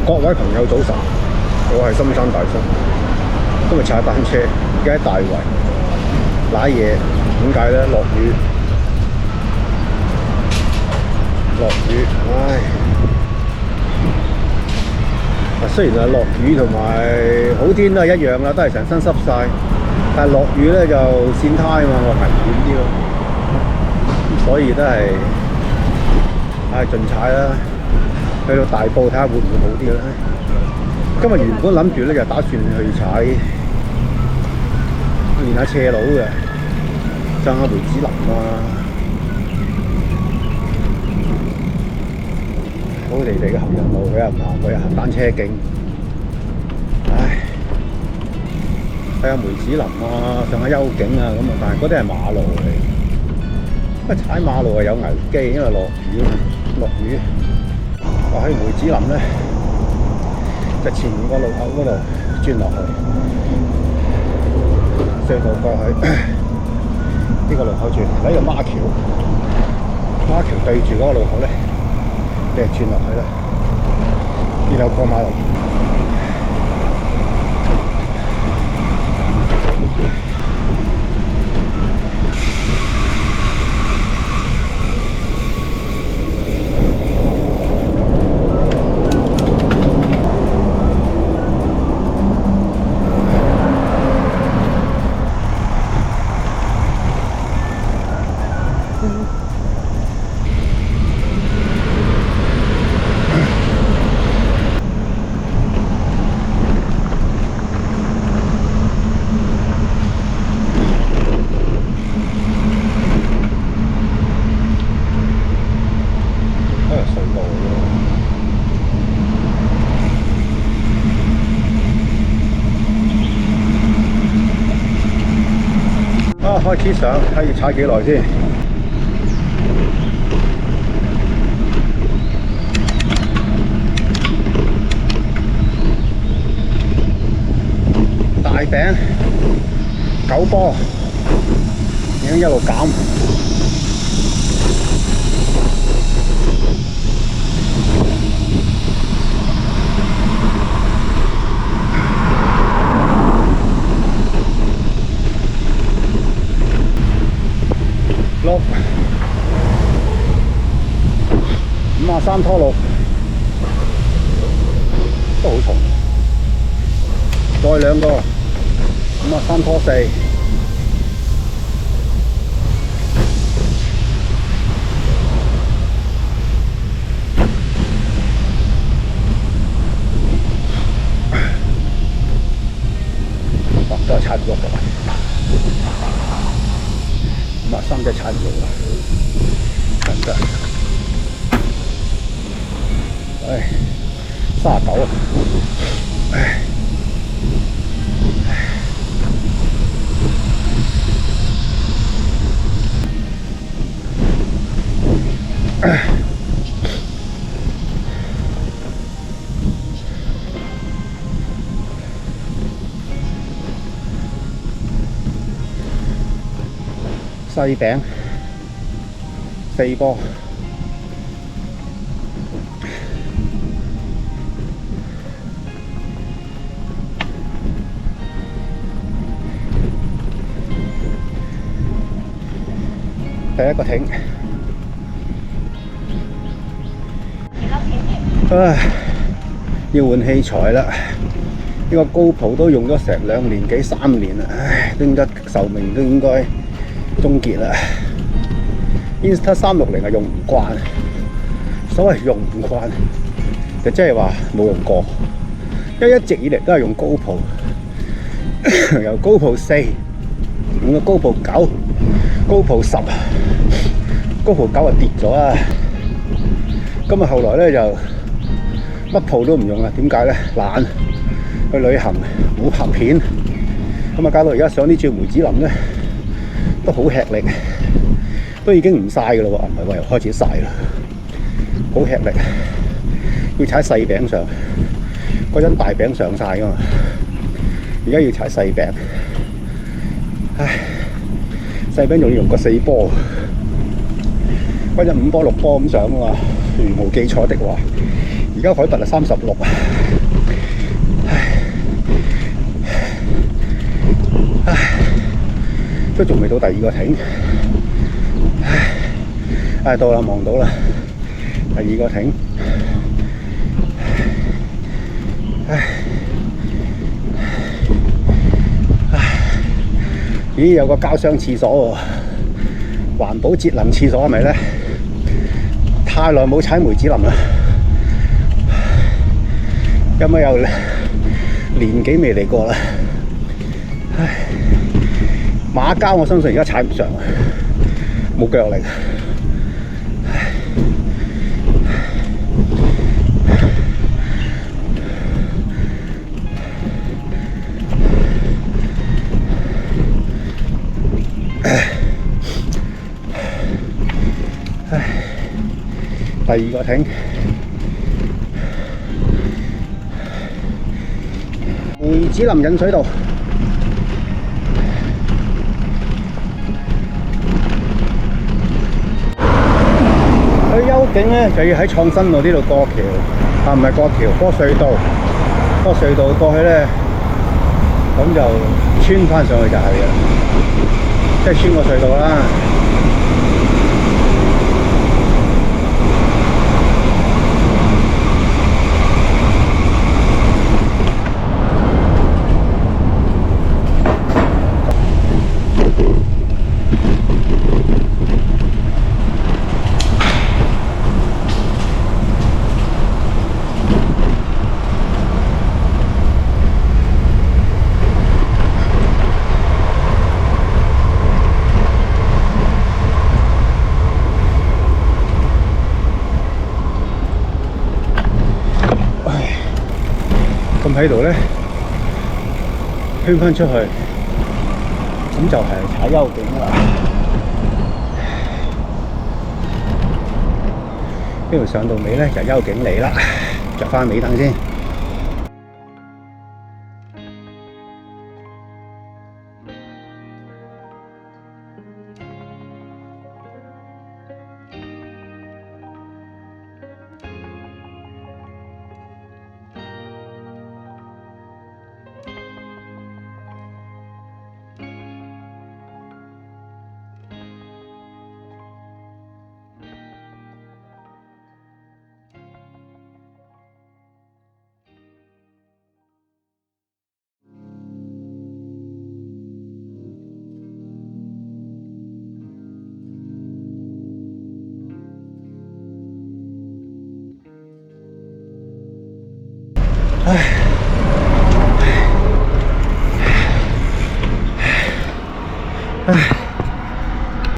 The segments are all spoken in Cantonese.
各位朋友早晨，我係深山大叔。今日踩單車，而家喺大圍瀨嘢，點解咧？落雨，唉！雖然係落雨同埋好天都係一樣啦，都係成身濕晒。但係落雨咧就跣胎啊嘛，我危險啲咯。所以都係盡踩啦。去到大埔睇下會唔會好啲咧？今日原本諗住咧就打算去踩練下斜路嘅，上下梅子林啊，好地地嘅行人路，佢又唔行，佢又行單車徑。唉，睇下梅子林啊，上下幽景啊咁啊，但係嗰啲係馬路嚟，因為踩馬路係有危機，因為落雨。喺梅子林咧，就前面個路口嗰度轉落去，隧道過去呢個路口轉，喺個孖橋對住嗰個路口咧，你就轉落去啦，然後過馬路。開始上，睇要踩幾耐先。大餅9波，已經一路減。6 53拖6都好重，再兩個53拖4，都係踩唔落㗎嘛。53真係踩唔到啦，唔得。唉，39啊，唉。細餅4波，第一個停。唉，要換器材啦！呢個GoPro都用咗成2年幾3年啦，唉，都應該壽命都應該終結啦。Insta360係用唔慣，所謂用唔慣就即係話冇用過，因為一直以嚟都係用 GoPro， 由 GoPro 4用到 GoPro 9、GoPro 10、GoPro 9啊跌咗啊！咁啊後來咧就乜 Pro 都唔用啦，點解咧？懶，去旅行冇拍片，咁啊搞到而家上呢轉梅子林咧都好吃力，都已經唔曬噶啦喎，唔係話又開始曬啦，好吃力，要踩細餅上，嗰陣大餅上曬噶嘛，而家要踩細餅，唉，細餅仲要用個4波，嗰陣5波6波咁上啊嘛，如無記錯的話。而家海拔係36，都仲未到第二個亭，到啦，望到啦，第二個亭，咦，有個膠箱廁所喎，環保節能廁所係咪咧？太耐冇踩梅子林啦，因為有年幾未嚟過啦。馬膠我相信而家踩唔上，冇腳力。第二個亭，梅子林引水道。去幽景咧就要喺創新路呢度過橋，唔係過橋，過隧道，過隧道過去咧，咁就穿翻上去就係嘅，即係穿過隧道啦。咁喺度咧，圈翻出去，咁就係踩幽景啦。呢度上到尾咧就幽景嚟啦，着翻尾燈先。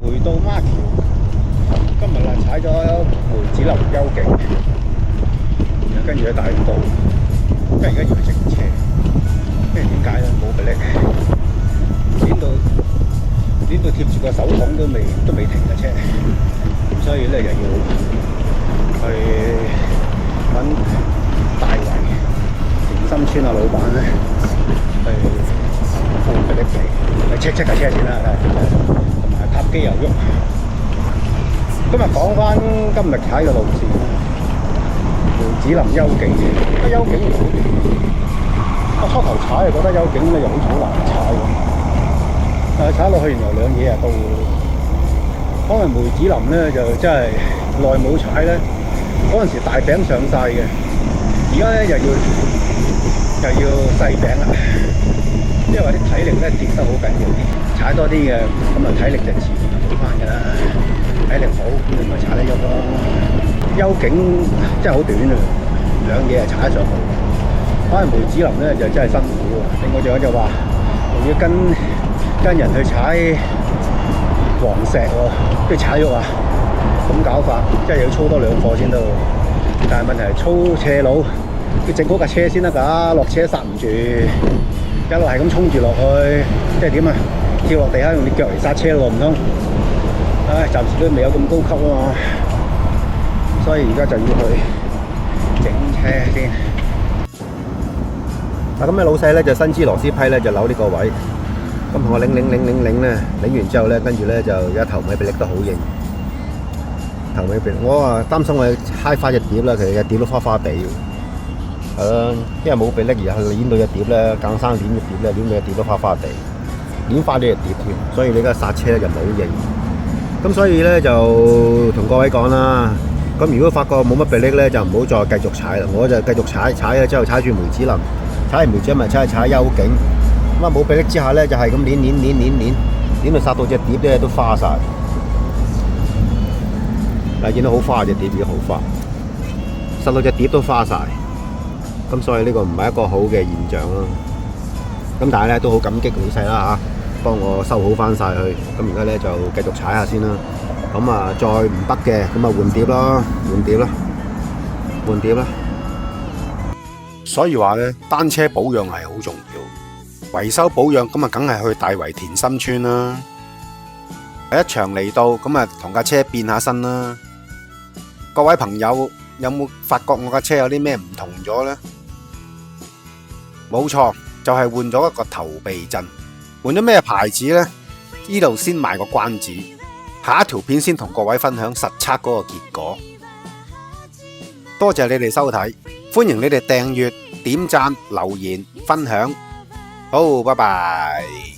回到孖橋，今日踩咗梅子林幽景，跟住喺大埔，而家要整車，因為點解咧？冇迫力，攣到貼住個手筒都未停嘅車，所以咧又要去揾大圍田心村老闆咧去幫佢哋嚟check架車先啦，同埋塔機油喐。今日講翻今日踩嘅路線，梅子林幽景，幽景好短。我初頭踩覺得幽景咧又好似好難踩喎，但係踩落去原來兩嘢到。可能梅子林咧就真係耐冇踩咧，嗰陣時大餅上晒嘅，而家咧又要細餅啦，因為啲體力咧跌得好緊要啲，踩多啲嘅咁啊體力就自然好翻㗎啦，體力好咁咪踩得喐咯。幽景真係好短啊，兩嘢係踩得上去。反而梅子林咧就真係辛苦喎。另外仲有就話仲要跟人去踩黃石喎，跟住踩喐啊，咁搞法真係要操多兩課先得喎。但係問題係操斜路，要整好架車先得㗎，落車剎唔住，一路係咁衝住落去，即係點啊？跳落地下用啲腳嚟剎車咯，唔通？唉，暫時都未有咁高級啊嘛，所以而家就要去整車先。嗱，咁嘅老細咧就新支螺絲批咧就扭呢個位，咁同我擰咧，擰完之後咧，跟住咧就有一頭尾俾拎得好硬。頭尾俾我啊，擔心我揩花隻碟啦，其實隻碟都花花地。係啦，因為冇臂力而係攣到隻碟咧，硬生攣隻碟咧，攣到隻碟都花花地，攣花呢隻碟添，所以你而家剎車咧就唔係好型。咁所以咧就同各位講啦，咁如果發覺冇乜臂力咧，就唔好再繼續踩啦。我就繼續踩咗之後踩住梅子林，踩完梅子咪踩幽景。咁啊冇臂力之下咧，就係咁攣到剎到隻碟咧都花晒。嗱，見到好花隻碟已經好花，剎到隻碟都花晒。咁所以呢個唔係一個好嘅現象啦。咁但係咧都好感激老細啦嚇，幫我收好翻晒佢。咁而家咧就繼續踩下先啦。咁啊再唔得嘅，咁啊換碟啦，換碟啦。所以話咧，單車保養係好重要，維修保養咁啊，梗係去大圍田心村啦。第一場嚟到，咁啊同架車變下身啦。各位朋友有冇發覺我架車有啲咩唔同咗呢？冇錯，就係換咗一個頭避震。換咗咩牌子呢？呢度先賣個關子，下一條片先同各位分享實測嗰個結果。多謝你哋收睇，歡迎你哋訂閱、點讚、留言、分享。好，拜拜。